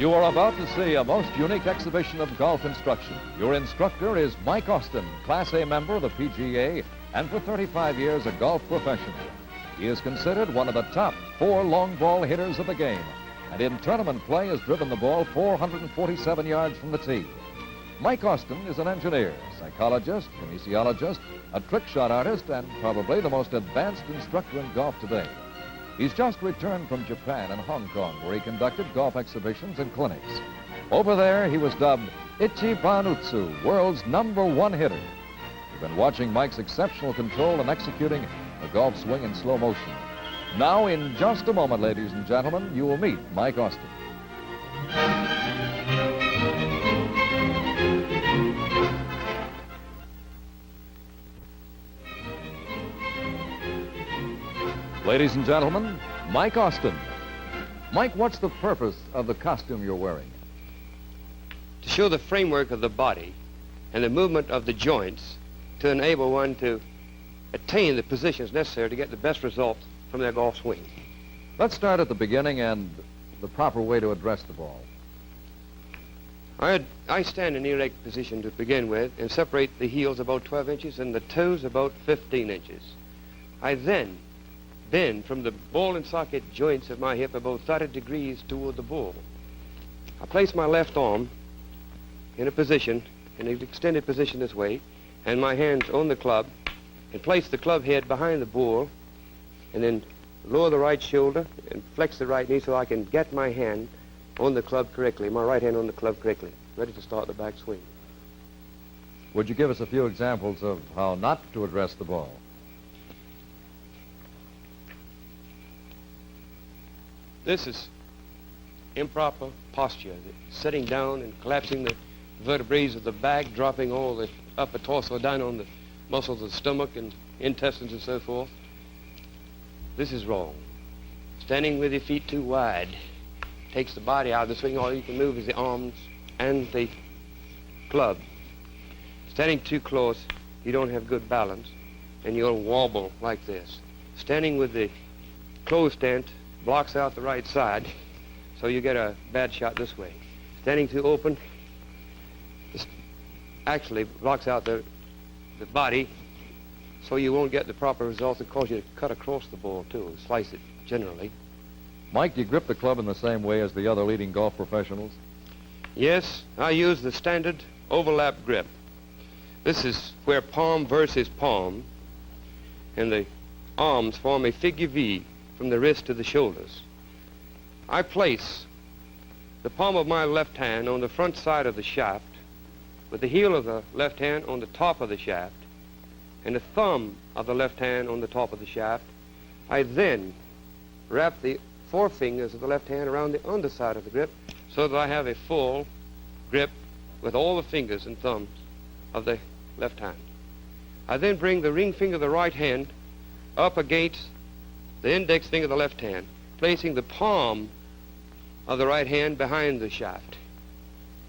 You are about to see a most unique exhibition of golf instruction. Your instructor is Mike Austin, Class A member of the PGA, and for 35 years a golf professional. He is considered one of the top 4 long ball hitters of the game, and in tournament play has driven the ball 447 yards from the tee. Mike Austin is an engineer, psychologist, kinesiologist, a trick shot artist, and probably the most advanced instructor in golf today. He's just returned from Japan and Hong Kong, where he conducted golf exhibitions and clinics. Over there, he was dubbed Ichiban Utsu, world's #1 hitter. You've been watching Mike's exceptional control in executing a golf swing in slow motion. Now, in just a moment, ladies and gentlemen, you will meet Mike Austin. Ladies and gentlemen, Mike Austin. Mike, what's the purpose of the costume you're wearing? To show the framework of the body and the movement of the joints to enable one to attain the positions necessary to get the best results from their golf swing. Let's start at the beginning and the proper way to address the ball. I stand in erect position to begin with and separate the heels about 12 inches and the toes about 15 inches. I then bend from the ball and socket joints of my hip about 30 degrees toward the ball. I place my left arm in a position, in an extended position this way, and my hands on the club, and place the club head behind the ball, and then lower the right shoulder and flex the right knee so I can get my hand on the club correctly, my right hand on the club correctly, ready to start the back swing. Would you give us a few examples of how not to address the ball? This is improper posture, sitting down and collapsing the vertebrae of the back, dropping all the upper torso down on the muscles of the stomach and intestines and so forth. This is wrong. Standing with your feet too wide takes the body out of the swing. All you can move is the arms and the club. Standing too close, you don't have good balance, and you'll wobble like this. Standing with the closed stance blocks out the right side, so you get a bad shot this way. Standing too open, this actually blocks out the body, so you won't get the proper results. It causes you to cut across the ball, too, and slice it, generally. Mike, do you grip the club in the same way as the other leading golf professionals? Yes, I use the standard overlap grip. This is where palm versus palm, and the arms form a figure V from the wrist to the shoulders. I place the palm of my left hand on the front side of the shaft, with the heel of the left hand on the top of the shaft, and the thumb of the left hand on the top of the shaft. I then wrap the forefingers of the left hand around the underside of the grip so that I have a full grip with all the fingers and thumbs of the left hand. I then bring the ring finger of the right hand up against the index finger of the left hand, placing the palm of the right hand behind the shaft.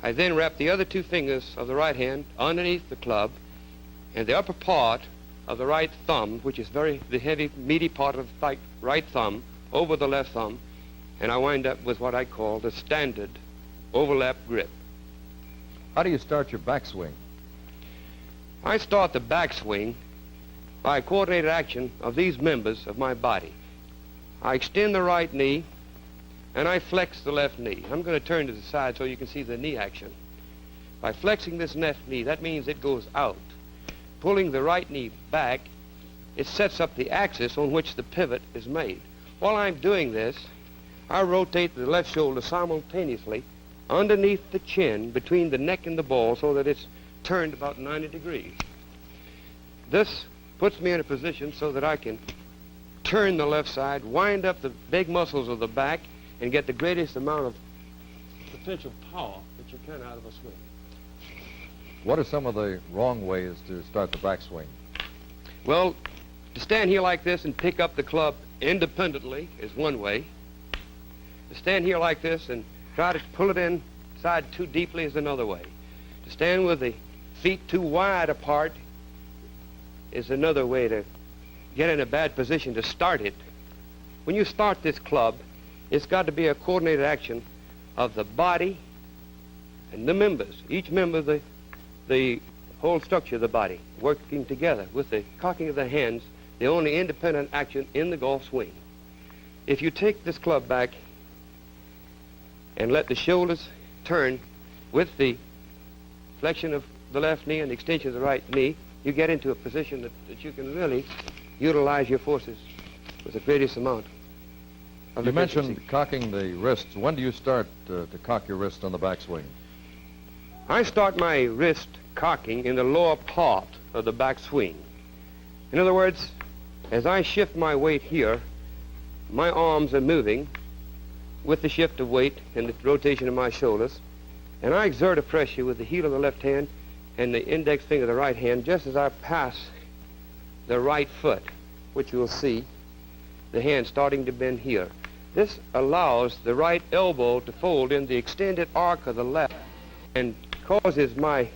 I then wrap the other 2 fingers of the right hand underneath the club and the upper part of the right thumb, which is the heavy, meaty part of the right thumb, over the left thumb, and I wind up with what I call the standard overlap grip. How do you start your backswing? I start the backswing by a coordinated action of these members of my body. I extend the right knee, and I flex the left knee. I'm going to turn to the side so you can see the knee action. By flexing this left knee, that means it goes out. Pulling the right knee back, it sets up the axis on which the pivot is made. While I'm doing this, I rotate the left shoulder simultaneously underneath the chin between the neck and the ball so that it's turned about 90 degrees. This puts me in a position so that I can turn the left side, wind up the big muscles of the back, and get the greatest amount of potential power that you can out of a swing. What are some of the wrong ways to start the backswing? Well, to stand here like this and pick up the club independently is one way. To stand here like this and try to pull it inside too deeply is another way. To stand with the feet too wide apart is another way to get in a bad position to start it. When you start this club, it's got to be a coordinated action of the body and the members, each member of the whole structure of the body, working together with the cocking of the hands, the only independent action in the golf swing. If you take this club back and let the shoulders turn with the flexion of the left knee and the extension of the right knee, you get into a position that you can really utilize your forces with the greatest amount of You efficiency. mentioned cocking the wrists. When do you start to cock your wrist on the backswing? I start my wrist cocking in the lower part of the back swing. In other words, as I shift my weight here, my arms are moving with the shift of weight and the rotation of my shoulders, and I exert a pressure with the heel of the left hand and the index finger of the right hand just as I pass the right foot, which you will see the hand starting to bend here. This allows the right elbow to fold in the extended arc of the left and causes my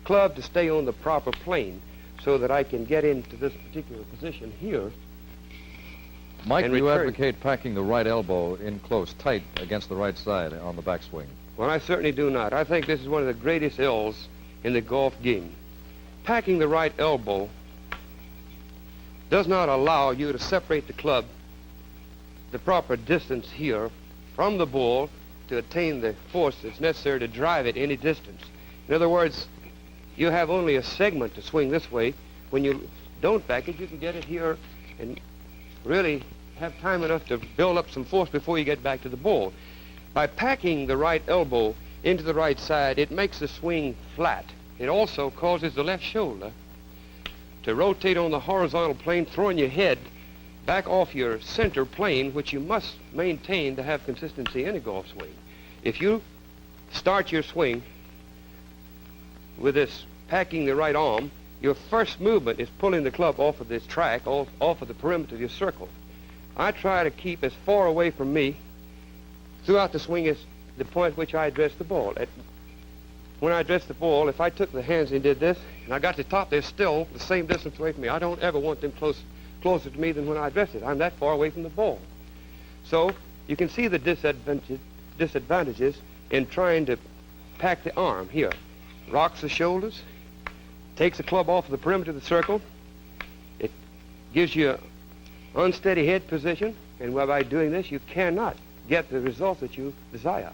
club to stay on the proper plane so that I can get into this particular position here. Mike, and do you return. advocate packing the right elbow in close, tight against the right side on the backswing? Well, I certainly do not. I think this is one of the greatest ills in the golf game. Packing the right elbow does not allow you to separate the club the proper distance here from the ball to attain the force that's necessary to drive it any distance. In other words, you have only a segment to swing this way. When you don't back it, you can get it here and really have time enough to build up some force before you get back to the ball. By packing the right elbow into the right side, it makes the swing flat. It also causes the left shoulder to rotate on the horizontal plane, throwing your head back off your center plane, which you must maintain to have consistency in a golf swing. If you start your swing with this packing the right arm, your first movement is pulling the club off of this track, off of the perimeter of your circle. I try to keep as far away from me throughout the swing as the point at which I address the ball. When I address the ball, if I took the hands and did this, and I got to the top, they're still the same distance away from me. I don't ever want them closer to me than when I address it. I'm that far away from the ball. So you can see the disadvantages in trying to pack the arm here. Rocks the shoulders, takes the club off of the perimeter of the circle. It gives you an unsteady head position, and by doing this, you cannot get the results that you desire.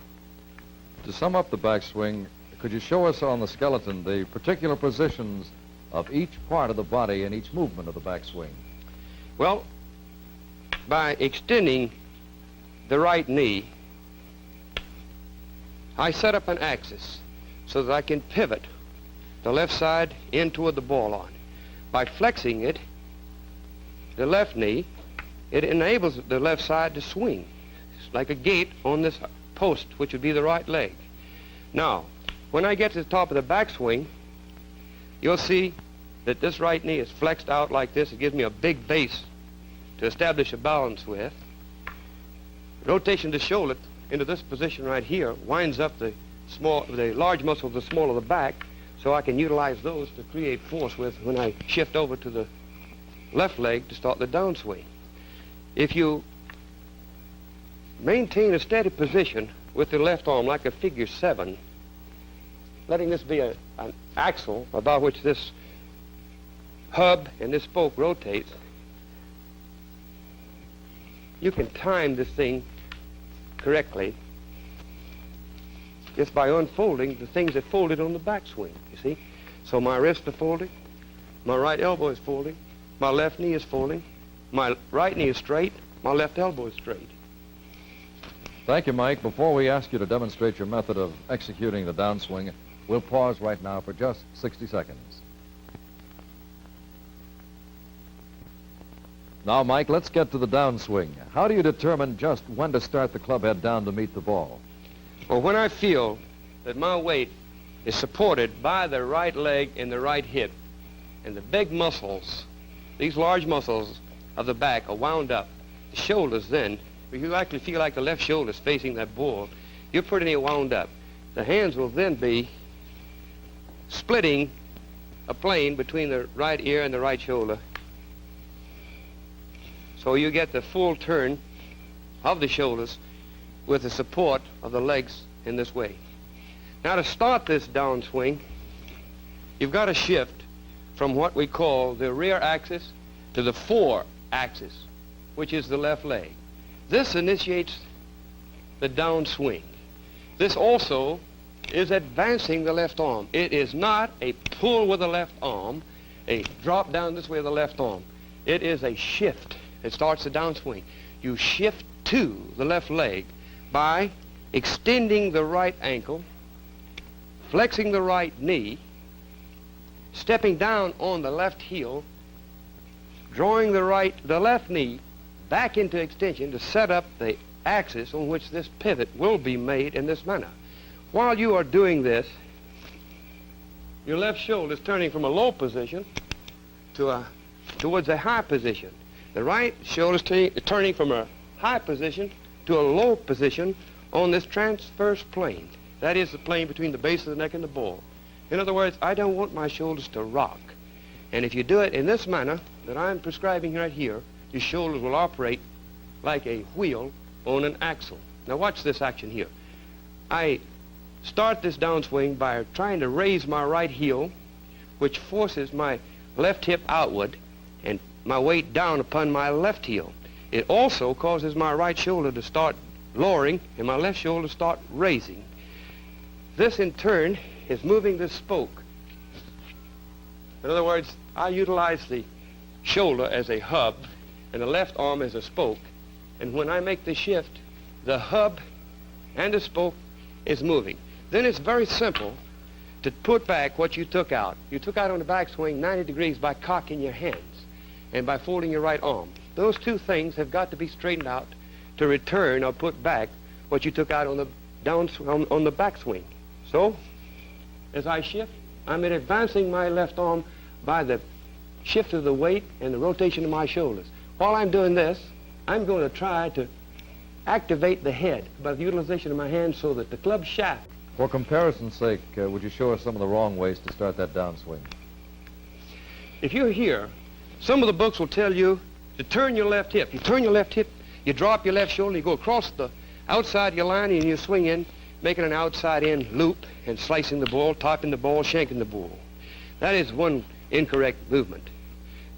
To sum up the backswing, could you show us on the skeleton the particular positions of each part of the body and each movement of the backswing? Well, by extending the right knee, I set up an axis so that I can pivot the left side in toward the ball on. By flexing it, the left knee, it enables the left side to swing. It's like a gate on this post, which would be the right leg. Now, when I get to the top of the backswing, you'll see that this right knee is flexed out like this. It gives me a big base to establish a balance with. Rotation of the shoulder into this position right here winds up the large muscles of the small of the back, so I can utilize those to create force with when I shift over to the left leg to start the downswing. If you maintain a steady position with the left arm like a figure 7, letting this be an axle about which this hub and this spoke rotates, you can time this thing correctly just by unfolding the things that folded on the backswing, you see? So my wrists are folding, my right elbow is folding, my left knee is folding, my right knee is straight, my left elbow is straight. Thank you, Mike. Before we ask you to demonstrate your method of executing the downswing, we'll pause right now for just 60 seconds. Now, Mike, let's get to the downswing. How do you determine just when to start the club head down to meet the ball? Well, when I feel that my weight is supported by the right leg and the right hip, and the big muscles, these large muscles of the back are wound up, the shoulders then, if you actually feel like the left shoulder is facing that ball, you're pretty wound up. The hands will then be splitting a plane between the right ear and the right shoulder. So you get the full turn of the shoulders with the support of the legs in this way. Now to start this downswing, you've got to shift from what we call the rear axis to the fore axis, which is the left leg. This initiates the downswing. This also is advancing the left arm. It is not a pull with the left arm, a drop down this way with the left arm. It is a shift. It starts the downswing. You shift to the left leg by extending the right ankle, flexing the right knee, stepping down on the left heel, drawing the left knee back into extension to set up the axis on which this pivot will be made in this manner. While you are doing this, your left shoulder is turning from a low position towards a high position. The right shoulder is turning from a high position to a low position on this transverse plane. That is the plane between the base of the neck and the ball. In other words, I don't want my shoulders to rock. And if you do it in this manner that I'm prescribing right here, your shoulders will operate like a wheel on an axle. Now watch this action here. I start this downswing by trying to raise my right heel, which forces my left hip outward and my weight down upon my left heel. It also causes my right shoulder to start lowering and my left shoulder to start raising. This in turn is moving this spoke. In other words, I utilize the shoulder as a hub and the left arm as a spoke. And when I make the shift, the hub and the spoke is moving. Then it's very simple to put back what you took out. You took out on the backswing 90 degrees by cocking your hands and by folding your right arm. Those two things have got to be straightened out to return or put back what you took out on the on the backswing. So, as I shift, I'm advancing my left arm by the shift of the weight and the rotation of my shoulders. While I'm doing this, I'm going to try to activate the head by the utilization of my hands so that the club shaft. For comparison's sake, would you show us some of the wrong ways to start that downswing? If you're here, some of the books will tell you to turn your left hip. You turn your left hip, you drop your left shoulder, you go across the outside of your line and you swing in, making an outside-in loop and slicing the ball, topping the ball, shanking the ball. That is one incorrect movement.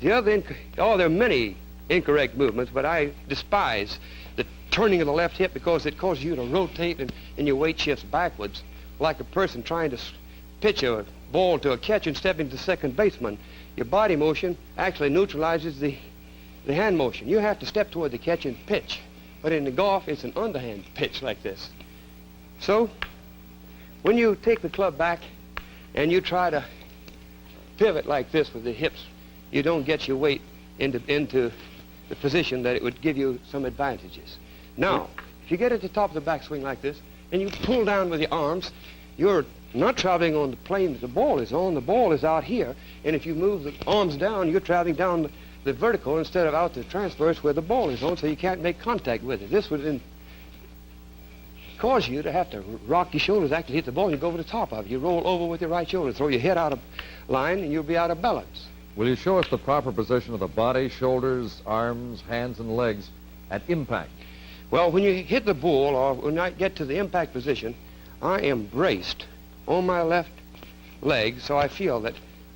The other, there are many incorrect movements, but I despise the turning of the left hip because it causes you to rotate and your weight shifts backwards like a person trying to pitch a ball to a catcher and step into the second baseman. Your body motion actually neutralizes the hand motion. You have to step toward the catcher and pitch. But in the golf, it's an underhand pitch like this. So, when you take the club back and you try to pivot like this with the hips, you don't get your weight into the position that it would give you some advantages. Now, if you get at the top of the backswing like this, and you pull down with your arms, you're not traveling on the plane that the ball is on. The ball is out here, and if you move the arms down, you're traveling down the vertical instead of out the transverse where the ball is on, so you can't make contact with it. This would then cause you to have to rock your shoulders, actually hit the ball, and you go over the top of it. You roll over with your right shoulder, throw your head out of line, and you'll be out of balance. Will you show us the proper position of the body, shoulders, arms, hands, and legs at impact? Well, when you hit the ball, or when I get to the impact position, I am braced on my left leg, so I feel that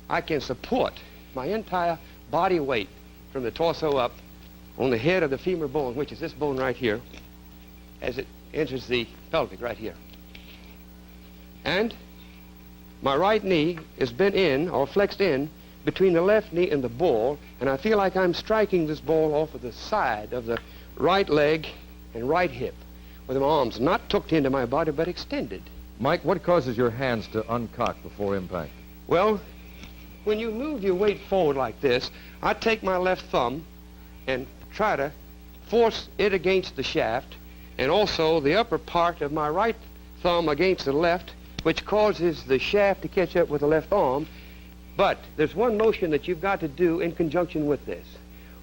I can support my entire body weight from the torso up on the head of the femur bone, which is this bone right here, as it enters the pelvic right here. And my right knee is bent in or flexed in between the left knee and the ball, and I feel like I'm striking this ball off of the side of the right leg and right hip with my arms not tucked into my body but extended. Mike, what causes your hands to uncock before impact? Well, when you move your weight forward like this, I take my left thumb and try to force it against the shaft, and also the upper part of my right thumb against the left, which causes the shaft to catch up with the left arm. But there's one motion that you've got to do in conjunction with this.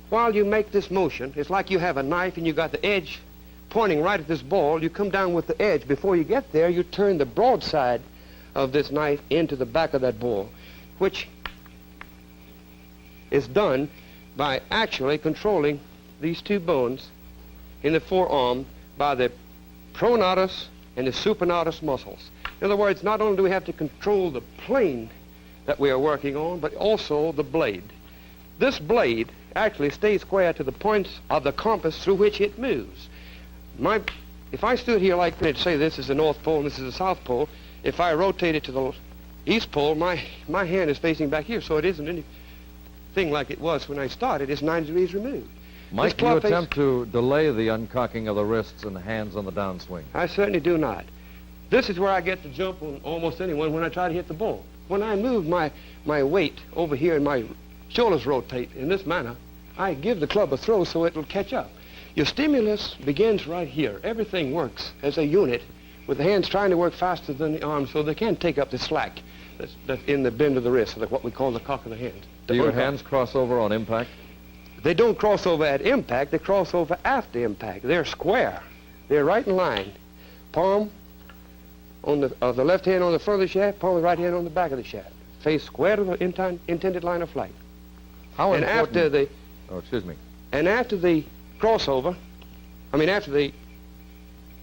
While you make this motion, it's like you have a knife and you got the edge pointing right at this ball. You come down with the edge. Before you get there, you turn the broadside of this knife into the back of that ball, which is done by actually controlling these two bones in the forearm by the pronatus and the supinatus muscles. In other words, not only do we have to control the plane that we are working on, but also the blade. This blade actually stays square to the points of the compass through which it moves. If I stood here like this, say this is the North Pole and this is the South Pole, if I rotate it to the East Pole, my hand is facing back here, so it isn't anything like it was when I started. It's 90 degrees removed. Mike, do you attempt to delay the uncocking of the wrists and the hands on the downswing? I certainly do not. This is where I get the jump on almost anyone when I try to hit the ball. When I move my weight over here and my shoulders rotate in this manner, I give the club a throw so it will catch up. Your stimulus begins right here. Everything works as a unit with the hands trying to work faster than the arms so they can take up the slack that's in the bend of the wrist, or what we call the cock of the hand. Do your hands cross over on impact? They don't cross over at impact. They cross over after impact. They're square. They're right in line. Palm of the left hand on the front of the shaft, palm of the right hand on the back of the shaft. Face square to the intended line of flight. How important? After the... Oh, excuse me. And after the crossover, after the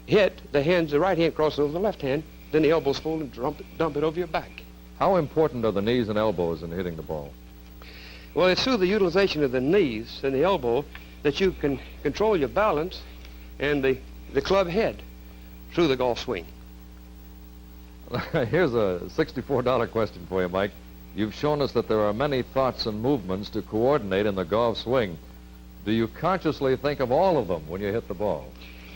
hit, the right hand crosses over the left hand, then the elbows fold and dump it over your back. How important are the knees and elbows in hitting the ball? Well, it's through the utilization of the knees and the elbow that you can control your balance and the club head through the golf swing. Here's a $64 question for you, Mike. You've shown us that there are many thoughts and movements to coordinate in the golf swing. Do you consciously think of all of them when you hit the ball?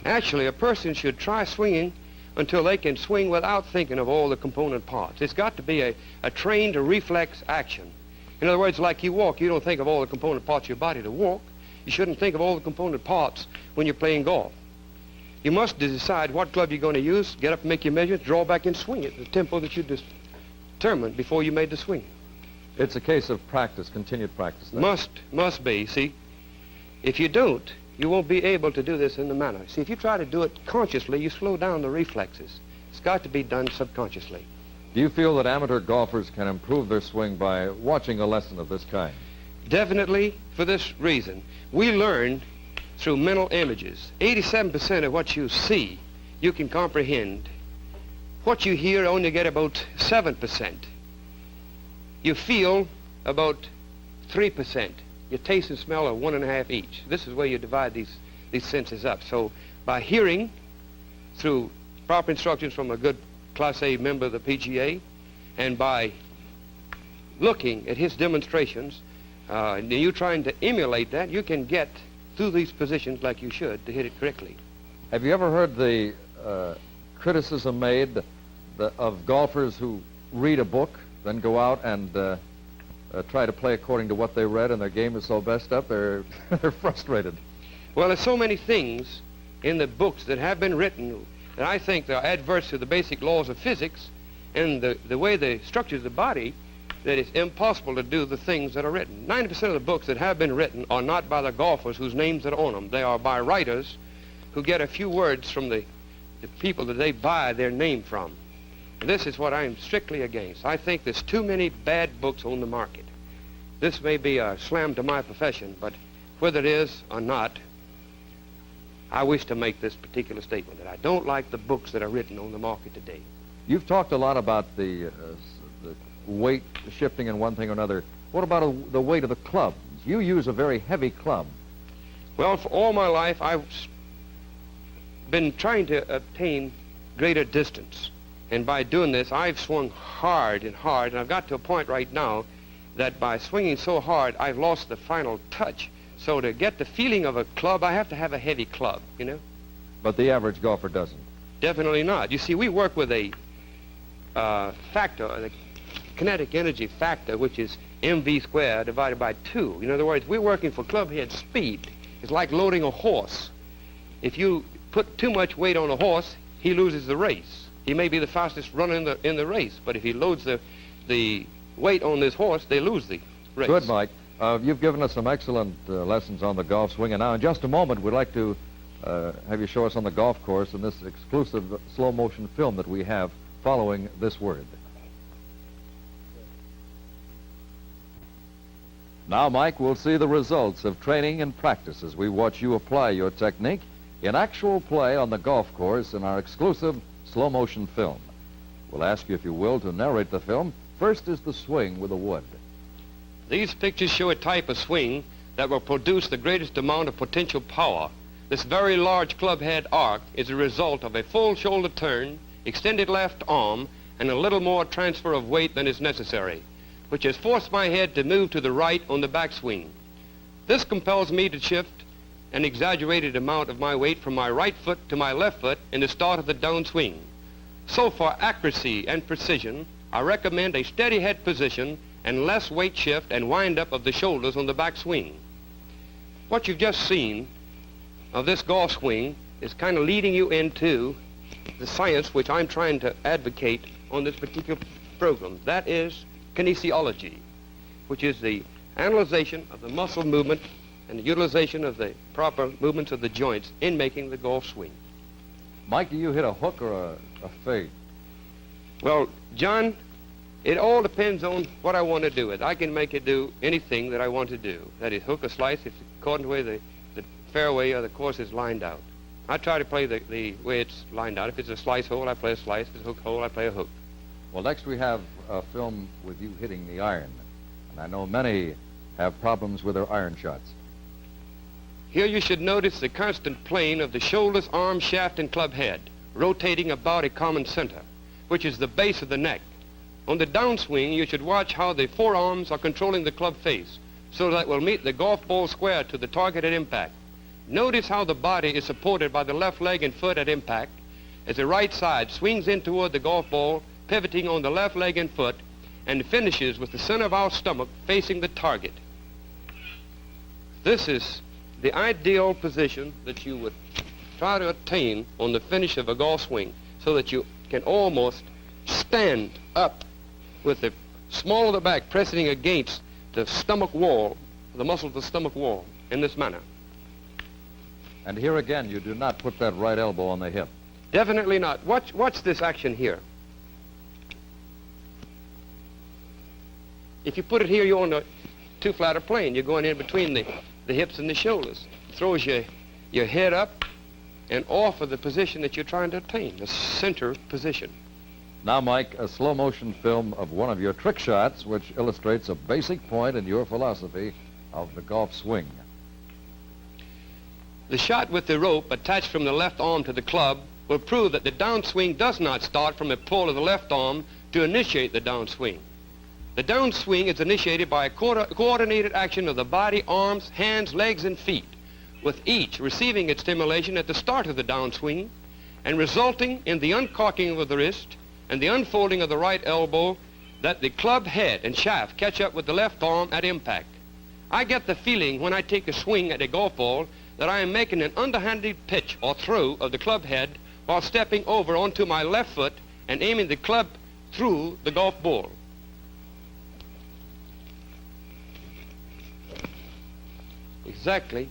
Actually, a person should try swinging until they can swing without thinking of all the component parts. It's got to be a trained reflex action. In other words, like you walk, you don't think of all the component parts of your body to walk. You shouldn't think of all the component parts when you're playing golf. You must decide what club you're going to use, get up and make your measurements, draw back and swing it at the tempo that you determined before you made the swing. It's a case of practice, continued practice. Then. Must be. See, if you don't, you won't be able to do this in the manner. See, if you try to do it consciously, you slow down the reflexes. It's got to be done subconsciously. Do you feel that amateur golfers can improve their swing by watching a lesson of this kind? Definitely, for this reason. We learn through mental images. 87% of what you see, you can comprehend. What you hear, only get about 7%. You feel about 3%. Your taste and smell are 1.5 each. This is where you divide these senses up. So by hearing, through proper instructions from a good Class A member of the PGA, and by looking at his demonstrations, and you trying to emulate that, you can get through these positions like you should to hit it correctly. Have you ever heard the criticism made of golfers who read a book, then go out and try to play according to what they read, and their game is so messed up, they're frustrated? Well, there's so many things in the books that have been written that I think they're adverse to the basic laws of physics and the way they structure the body, that it's impossible to do the things that are written. 90% of the books that have been written are not by the golfers whose names are on them. They are by writers who get a few words from the people that they buy their name from. And this is what I'm strictly against. I think there's too many bad books on the market. This may be a slam to my profession, but whether it is or not, I wish to make this particular statement, that I don't like the books that are written on the market today. You've talked a lot about the weight shifting in one thing or another. What about the weight of the club? You use a very heavy club. Well, for all my life, I've been trying to obtain greater distance. And by doing this, I've swung hard, and I've got to a point right now that by swinging so hard, I've lost the final touch. So to get the feeling of a club, I have to have a heavy club, you know? But the average golfer doesn't. Definitely not. You see, we work with a factor, the kinetic energy factor, which is mv squared divided by 2. In other words, we're working for club head speed. It's like loading a horse. If you put too much weight on a horse, he loses the race. He may be the fastest runner in the race, but if he loads the weight on this horse, they lose the race. Good, Mike. You've given us some excellent lessons on the golf swing, and now in just a moment we'd like to have you show us on the golf course in this exclusive slow-motion film that we have following this word. Now, Mike, we'll see the results of training and practice as we watch you apply your technique in actual play on the golf course in our exclusive slow-motion film. We'll ask you, if you will, to narrate the film. First is the swing with a wood. These pictures show a type of swing that will produce the greatest amount of potential power. This very large club head arc is a result of a full shoulder turn, extended left arm, and a little more transfer of weight than is necessary, which has forced my head to move to the right on the backswing. This compels me to shift an exaggerated amount of my weight from my right foot to my left foot in the start of the downswing. So for accuracy and precision, I recommend a steady head position and less weight shift and wind up of the shoulders on the backswing. What you've just seen of this golf swing is kind of leading you into the science which I'm trying to advocate on this particular program. That is kinesiology, which is the analyzation of the muscle movement and the utilization of the proper movements of the joints in making the golf swing. Mike, do you hit a hook or a fade? Well, John, it all depends on what I want to do with it. I can make it do anything that I want to do. That is, hook or slice, if according to the way the fairway or the course is lined out. I try to play the way it's lined out. If it's a slice hole, I play a slice. If it's a hook hole, I play a hook. Well, next we have a film with you hitting the iron. And I know many have problems with their iron shots. Here you should notice the constant plane of the shoulders, arm, shaft, and club head, rotating about a common center, which is the base of the neck. On the downswing, you should watch how the forearms are controlling the club face, so that it will meet the golf ball square to the target at impact. Notice how the body is supported by the left leg and foot at impact, as the right side swings in toward the golf ball, pivoting on the left leg and foot, and finishes with the center of our stomach facing the target. This is the ideal position that you would try to attain on the finish of a golf swing, so that you can almost stand up with the small of the back pressing against the stomach wall, the muscle of the stomach wall, in this manner. And here again, you do not put that right elbow on the hip. Definitely not. Watch this action here. If you put it here, you're on a too flat a plane. You're going in between the hips and the shoulders. It throws your head up and off of the position that you're trying to attain, the center position. Now, Mike, a slow-motion film of one of your trick shots, which illustrates a basic point in your philosophy of the golf swing. The shot with the rope attached from the left arm to the club will prove that the downswing does not start from a pull of the left arm to initiate the downswing. The downswing is initiated by a coordinated action of the body, arms, hands, legs, and feet, with each receiving its stimulation at the start of the downswing and resulting in the uncorking of the wrist and the unfolding of the right elbow, that the club head and shaft catch up with the left arm at impact. I get the feeling when I take a swing at a golf ball that I am making an underhanded pitch or throw of the club head while stepping over onto my left foot and aiming the club through the golf ball. Exactly.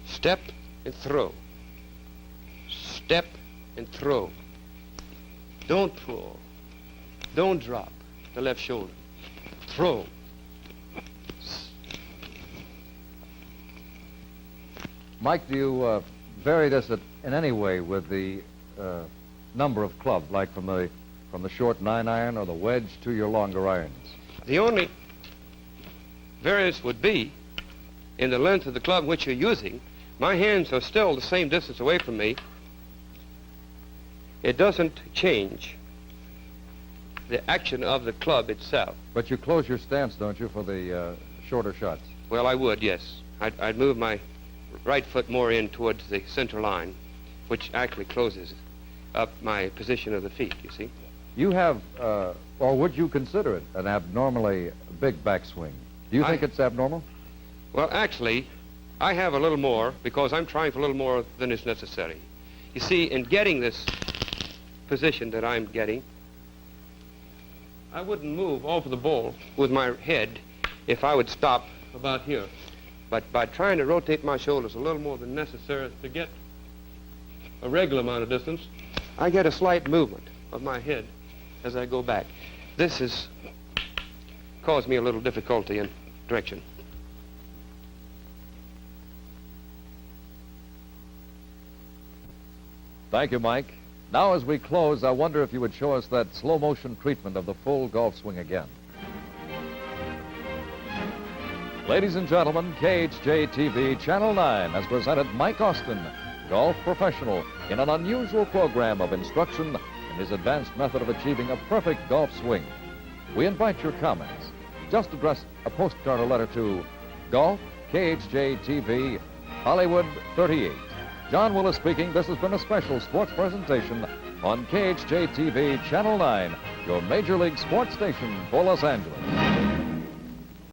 Step and throw. Step and throw. Don't pull. Don't drop the left shoulder. Throw. Mike, do you vary this in any way with the number of clubs, like from the short 9-iron or the wedge to your longer irons? The only variance would be in the length of the club which you're using. My hands are still the same distance away from me. It doesn't change the action of the club itself. But you close your stance, don't you, for the shorter shots? Well, I would, yes. I'd move my right foot more in towards the center line, which actually closes up my position of the feet, you see. You have, or would you consider it an abnormally big backswing? Do you think it's abnormal? Well, actually, I have a little more because I'm trying for a little more than is necessary. You see, in getting this position that I'm getting, I wouldn't move over the ball with my head if I would stop about here. But by trying to rotate my shoulders a little more than necessary to get a regular amount of distance, I get a slight movement of my head as I go back. This has caused me a little difficulty in direction. Thank you, Mike. Now, as we close, I wonder if you would show us that slow-motion treatment of the full golf swing again. Ladies and gentlemen, KHJ-TV Channel 9 has presented Mike Austin, golf professional, in an unusual program of instruction in his advanced method of achieving a perfect golf swing. We invite your comments. Just address a postcard or letter to Golf, KHJ-TV, Hollywood 38. John Willis speaking. This has been a special sports presentation on KHJ-TV Channel 9, your Major League Sports station for Los Angeles.